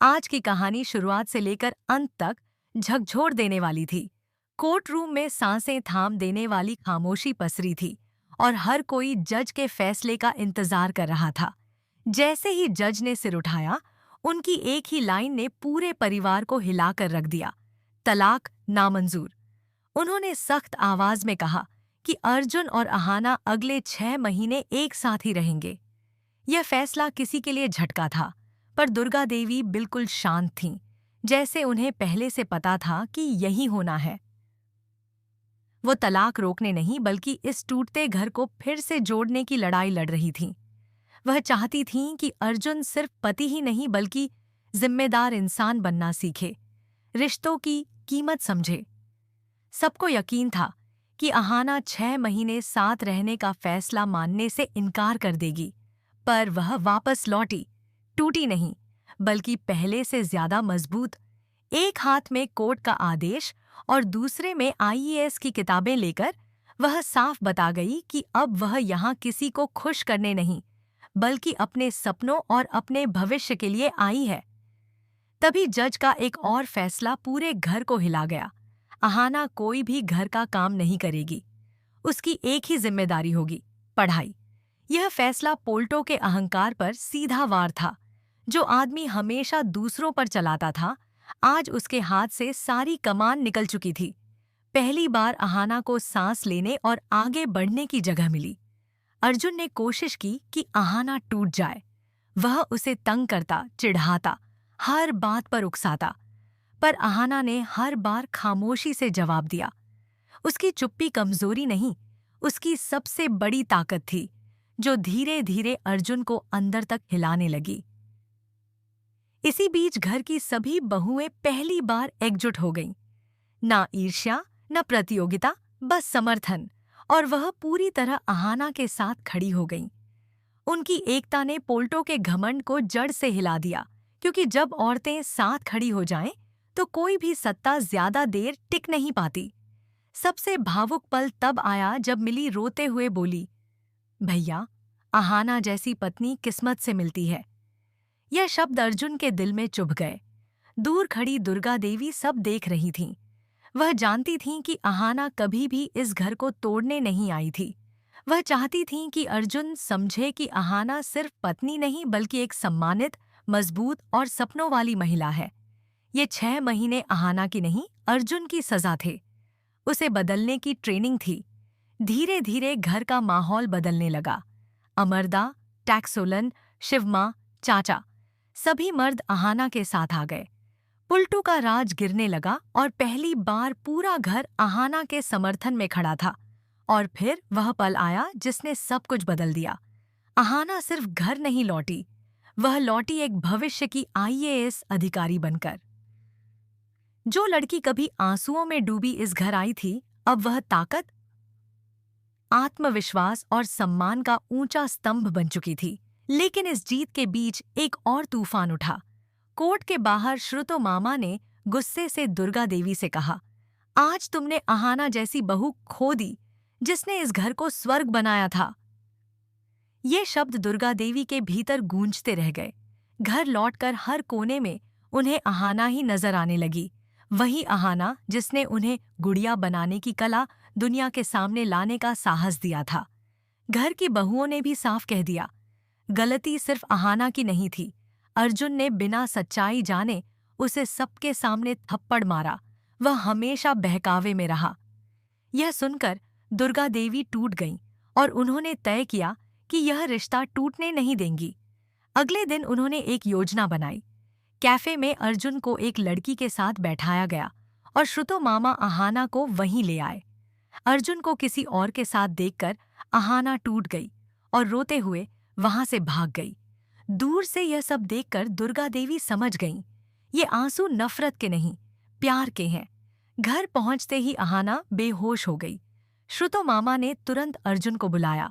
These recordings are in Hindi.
आज की कहानी शुरुआत से लेकर अंत तक झकझोर देने वाली थी। कोर्ट रूम में सांसें थाम देने वाली खामोशी पसरी थी और हर कोई जज के फैसले का इंतजार कर रहा था। जैसे ही जज ने सिर उठाया, उनकी एक ही लाइन ने पूरे परिवार को हिलाकर रख दिया। तलाक नामंजूर। उन्होंने सख्त आवाज में कहा कि अर्जुन और अहाना अगले 6 महीने एक साथ ही रहेंगे। यह फैसला किसी के लिए झटका था, पर दुर्गा देवी बिल्कुल शांत थीं, जैसे उन्हें पहले से पता था कि यही होना है। वो तलाक रोकने नहीं बल्कि इस टूटते घर को फिर से जोड़ने की लड़ाई लड़ रही थीं। वह चाहती थीं कि अर्जुन सिर्फ पति ही नहीं बल्कि जिम्मेदार इंसान बनना सीखे, रिश्तों की कीमत समझे। सबको यकीन था कि अहाना 6 महीने साथ रहने का फैसला मानने से इनकार कर देगी, पर वह वापस लौटी, टूटी नहीं, बल्कि पहले से ज्यादा मजबूत। एक हाथ में कोर्ट का आदेश और दूसरे में आईएएस की किताबें लेकर वह साफ बता गई कि अब वह यहाँ किसी को खुश करने नहीं, बल्कि अपने सपनों और अपने भविष्य के लिए आई है। तभी जज का एक और फैसला पूरे घर को हिला गया। अहाना कोई भी घर का काम नहीं करेगी। उसकी एक ही जिम्मेदारी होगी, पढ़ाई। यह फैसला पोल्टो के अहंकार पर सीधा वार था। जो आदमी हमेशा दूसरों पर चलाता था, आज उसके हाथ से सारी कमान निकल चुकी थी। पहली बार अहाना को सांस लेने और आगे बढ़ने की जगह मिली। अर्जुन ने कोशिश की कि अहाना टूट जाए। वह उसे तंग करता, चिढ़ाता, हर बात पर उकसाता, पर अहाना ने हर बार खामोशी से जवाब दिया। उसकी चुप्पी कमजोरी नहीं, उसकी सबसे बड़ी ताकत थी, जो धीरे धीरे अर्जुन को अंदर तक हिलाने लगी। इसी बीच घर की सभी बहुएं पहली बार एकजुट हो गईं। ना ईर्ष्या, न प्रतियोगिता, बस समर्थन, और वह पूरी तरह अहाना के साथ खड़ी हो गईं। उनकी एकता ने पोल्टो के घमंड को जड़ से हिला दिया, क्योंकि जब औरतें साथ खड़ी हो जाएं, तो कोई भी सत्ता ज्यादा देर टिक नहीं पाती। सबसे भावुक पल तब आया जब मिली रोते हुए बोली, भैया, अहाना जैसी पत्नी किस्मत से मिलती है। यह शब्द अर्जुन के दिल में चुभ गए। दूर खड़ी दुर्गा देवी सब देख रही थीं। वह जानती थीं कि अहाना कभी भी इस घर को तोड़ने नहीं आई थी। वह चाहती थीं कि अर्जुन समझे कि अहाना सिर्फ पत्नी नहीं बल्कि एक सम्मानित, मजबूत और सपनों वाली महिला है। ये 6 महीने अहाना की नहीं, अर्जुन की सजा थे। उसे बदलने की ट्रेनिंग थी। धीरे धीरे घर का माहौल बदलने लगा। अमरदा, टैक्सोलन, शिवमा, चाचा, सभी मर्द अहाना के साथ आ गए। पुल्टू का राज गिरने लगा और पहली बार पूरा घर अहाना के समर्थन में खड़ा था। और फिर वह पल आया जिसने सब कुछ बदल दिया। अहाना सिर्फ घर नहीं लौटी, वह लौटी एक भविष्य की आईएएस अधिकारी बनकर। जो लड़की कभी आंसुओं में डूबी इस घर आई थी, अब वह ताकत, आत्मविश्वास और सम्मान का ऊंचा स्तंभ बन चुकी थी। लेकिन इस जीत के बीच एक और तूफान उठा। कोर्ट के बाहर श्रुतो मामा ने गुस्से से दुर्गा देवी से कहा, आज तुमने अहाना जैसी बहू खो दी, जिसने इस घर को स्वर्ग बनाया था। ये शब्द दुर्गा देवी के भीतर गूंजते रह गए। घर लौटकर हर कोने में उन्हें अहाना ही नजर आने लगी। वही अहाना जिसने उन्हें गुड़िया बनाने की कला दुनिया के सामने लाने का साहस दिया था। घर की बहुओं ने भी साफ कह दिया, गलती सिर्फ अहाना की नहीं थी। अर्जुन ने बिना सच्चाई जाने उसे सबके सामने थप्पड़ मारा। वह हमेशा बहकावे में रहा। यह सुनकर दुर्गा देवी टूट गईं और उन्होंने तय किया कि यह रिश्ता टूटने नहीं देंगी। अगले दिन उन्होंने एक योजना बनाई। कैफे में अर्जुन को एक लड़की के साथ बैठाया गया और श्रुतो मामा अहाना को वहीं ले आए। अर्जुन को किसी और के साथ देखकर अहाना टूट गई और रोते हुए वहां से भाग गई। दूर से यह सब देखकर दुर्गा देवी समझ गईं, ये आंसू नफरत के नहीं, प्यार के हैं। घर पहुंचते ही अहाना बेहोश हो गई। श्रुतो मामा ने तुरंत अर्जुन को बुलाया।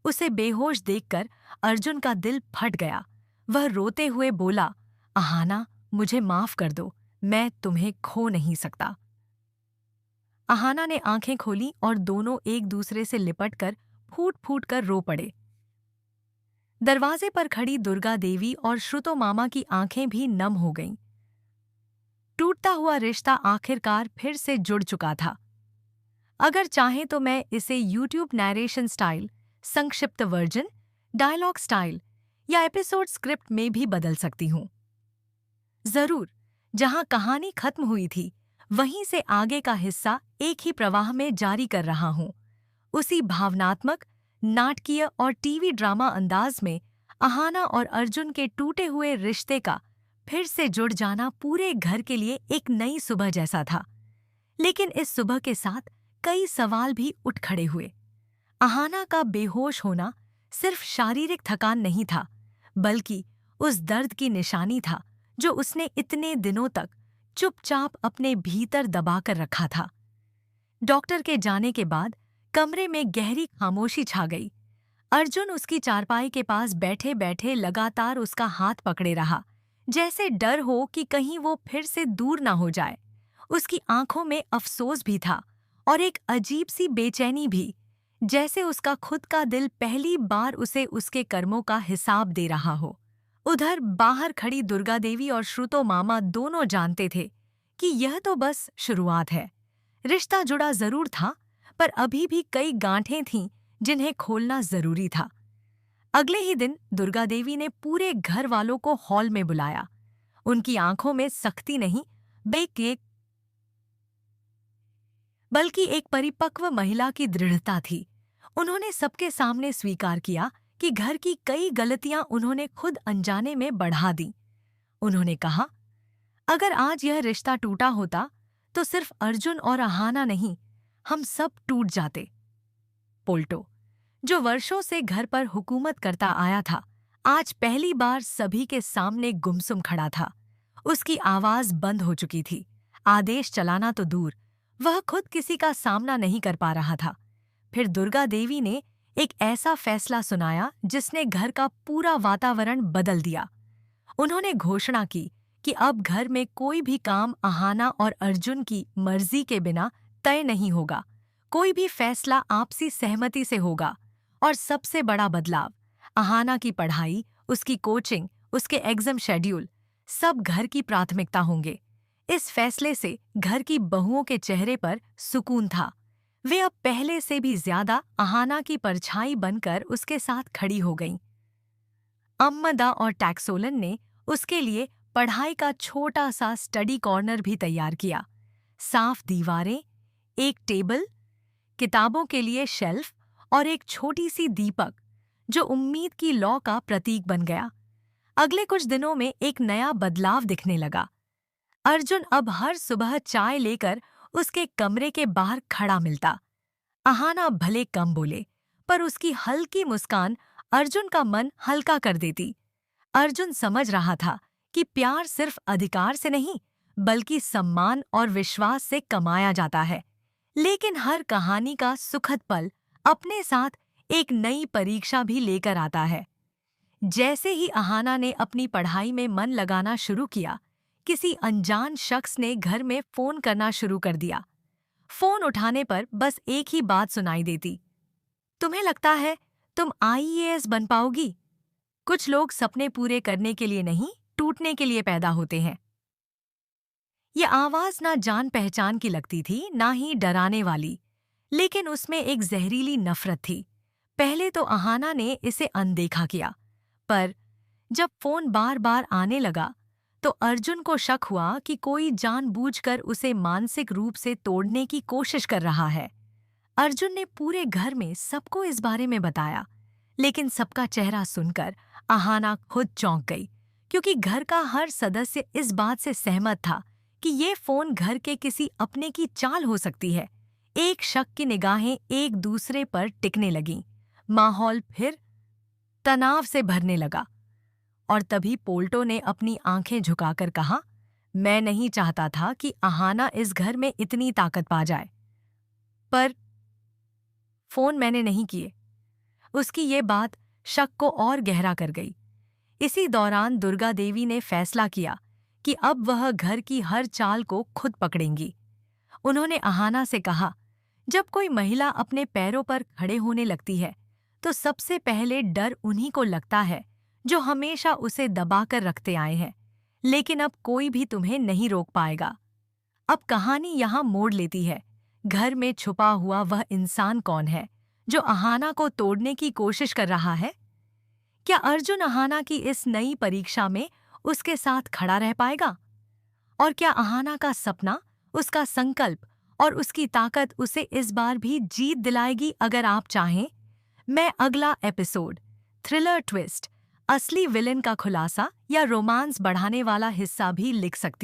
उसे बेहोश देखकर अर्जुन का दिल फट गया। वह रोते हुए बोला, अहाना, मुझे माफ कर दो, मैं तुम्हें खो नहीं सकता। अहाना ने आंखें खोली और दोनों एक दूसरे से लिपटकर फूट फूट कर रो पड़े। दरवाजे पर खड़ी दुर्गा देवी और श्रुतो मामा की आंखें भी नम हो गईं। टूटता हुआ रिश्ता आखिरकार फिर से जुड़ चुका था। अगर चाहें तो मैं इसे यूट्यूब नैरेशन स्टाइल, संक्षिप्त वर्जन, डायलॉग स्टाइल या एपिसोड स्क्रिप्ट में भी बदल सकती हूँ। जरूर, जहां कहानी खत्म हुई थी वहीं से आगे का हिस्सा एक ही प्रवाह में जारी कर रहा हूँ। उसी भावनात्मक, नाटकीय और टीवी ड्रामा अंदाज में अहाना और अर्जुन के टूटे हुए रिश्ते का फिर से जुड़ जाना पूरे घर के लिए एक नई सुबह जैसा था। लेकिन इस सुबह के साथ कई सवाल भी उठ खड़े हुए। अहाना का बेहोश होना सिर्फ शारीरिक थकान नहीं था, बल्कि उस दर्द की निशानी था जो उसने इतने दिनों तक चुपचाप अपने भीतर दबाकर रखा था। डॉक्टर के जाने के बाद कमरे में गहरी खामोशी छा गई। अर्जुन उसकी चारपाई के पास बैठे बैठे लगातार उसका हाथ पकड़े रहा, जैसे डर हो कि कहीं वो फिर से दूर ना हो जाए। उसकी आंखों में अफसोस भी था और एक अजीब सी बेचैनी भी, जैसे उसका खुद का दिल पहली बार उसे उसके कर्मों का हिसाब दे रहा हो। उधर बाहर खड़ी दुर्गा देवी और श्रुतो मामा दोनों जानते थे कि यह तो बस शुरुआत है। रिश्ता जुड़ा जरूर था, पर अभी भी कई गांठें थीं जिन्हें खोलना जरूरी था। अगले ही दिन दुर्गा देवी ने पूरे घर वालों को हॉल में बुलाया। उनकी आंखों में सख्ती नहीं, बल्कि एक परिपक्व महिला की दृढ़ता थी। उन्होंने सबके सामने स्वीकार किया कि घर की कई गलतियां उन्होंने खुद अनजाने में बढ़ा दी। उन्होंने कहा, अगर आज यह रिश्ता टूटा होता तो सिर्फ अर्जुन और अहाना नहीं, हम सब टूट जाते। पोल्टो, जो वर्षों से घर पर हुकूमत करता आया था, आज पहली बार सभी के सामने गुमसुम खड़ा था। उसकी आवाज बंद हो चुकी थी। आदेश चलाना तो दूर, वह खुद किसी का सामना नहीं कर पा रहा था। फिर दुर्गा देवी ने एक ऐसा फैसला सुनाया जिसने घर का पूरा वातावरण बदल दिया। उन्होंने घोषणा की कि अब घर में कोई भी काम अहाना और अर्जुन की मर्जी के बिना तय नहीं होगा। कोई भी फैसला आपसी सहमति से होगा। और सबसे बड़ा बदलाव, अहाना की पढ़ाई, उसकी कोचिंग, उसके एग्जाम शेड्यूल, सब घर की प्राथमिकता होंगे। इस फैसले से घर की बहुओं के चेहरे पर सुकून था। वे अब पहले से भी ज्यादा अहाना की परछाई बनकर उसके साथ खड़ी हो गईं। अम्मदा और टैक्सोलन ने उसके लिए पढ़ाई का छोटा सा स्टडी कॉर्नर भी तैयार किया। साफ दीवारें, एक टेबल, किताबों के लिए शेल्फ और एक छोटी सी दीपक जो उम्मीद की लौ का प्रतीक बन गया। अगले कुछ दिनों में एक नया बदलाव दिखने लगा। अर्जुन अब हर सुबह चाय लेकर उसके कमरे के बाहर खड़ा मिलता। अहाना भले कम बोले, पर उसकी हल्की मुस्कान अर्जुन का मन हल्का कर देती। अर्जुन समझ रहा था कि प्यार सिर्फ अधिकार से नहीं, बल्कि सम्मान और विश्वास से कमाया जाता है। लेकिन हर कहानी का सुखद पल अपने साथ एक नई परीक्षा भी लेकर आता है। जैसे ही अहाना ने अपनी पढ़ाई में मन लगाना शुरू किया, किसी अनजान शख्स ने घर में फोन करना शुरू कर दिया। फोन उठाने पर बस एक ही बात सुनाई देती, तुम्हें लगता है तुम आईएएस बन पाओगी? कुछ लोग सपने पूरे करने के लिए नहीं, टूटने के लिए पैदा होते हैं। ये आवाज ना जान पहचान की लगती थी, ना ही डराने वाली, लेकिन उसमें एक जहरीली नफरत थी। पहले तो अहाना ने इसे अनदेखा किया, पर जब फोन बार बार आने लगा तो अर्जुन को शक हुआ कि कोई जानबूझकर उसे मानसिक रूप से तोड़ने की कोशिश कर रहा है। अर्जुन ने पूरे घर में सबको इस बारे में बताया, लेकिन सबका चेहरा सुनकर अहाना खुद चौंक गई, क्योंकि घर का हर सदस्य इस बात से सहमत था कि ये फोन घर के किसी अपने की चाल हो सकती है। एक शक की निगाहें एक दूसरे पर टिकने लगीं। माहौल फिर तनाव से भरने लगा। और तभी पोल्टो ने अपनी आंखें झुकाकर कहा, मैं नहीं चाहता था कि अहाना इस घर में इतनी ताकत पा जाए, पर फोन मैंने नहीं किए। उसकी ये बात शक को और गहरा कर गई। इसी दौरान दुर्गा देवी ने फैसला किया कि अब वह घर की हर चाल को खुद पकड़ेंगी। उन्होंने अहाना से कहा, जब कोई महिला अपने पैरों पर खड़े होने लगती है तो सबसे पहले डर उन्हीं को लगता है जो हमेशा उसे दबाकर रखते आए हैं, लेकिन अब कोई भी तुम्हें नहीं रोक पाएगा। अब कहानी यहाँ मोड़ लेती है। घर में छुपा हुआ वह इंसान कौन है जो अहाना को तोड़ने की कोशिश कर रहा है? क्या अर्जुन अहाना की इस नई परीक्षा में उसके साथ खड़ा रह पाएगा? और क्या अहाना का सपना, उसका संकल्प और उसकी ताकत उसे इस बार भी जीत दिलाएगी? अगर आप चाहें, मैं अगला एपिसोड, थ्रिलर ट्विस्ट, असली विलेन का खुलासा या रोमांस बढ़ाने वाला हिस्सा भी लिख सकती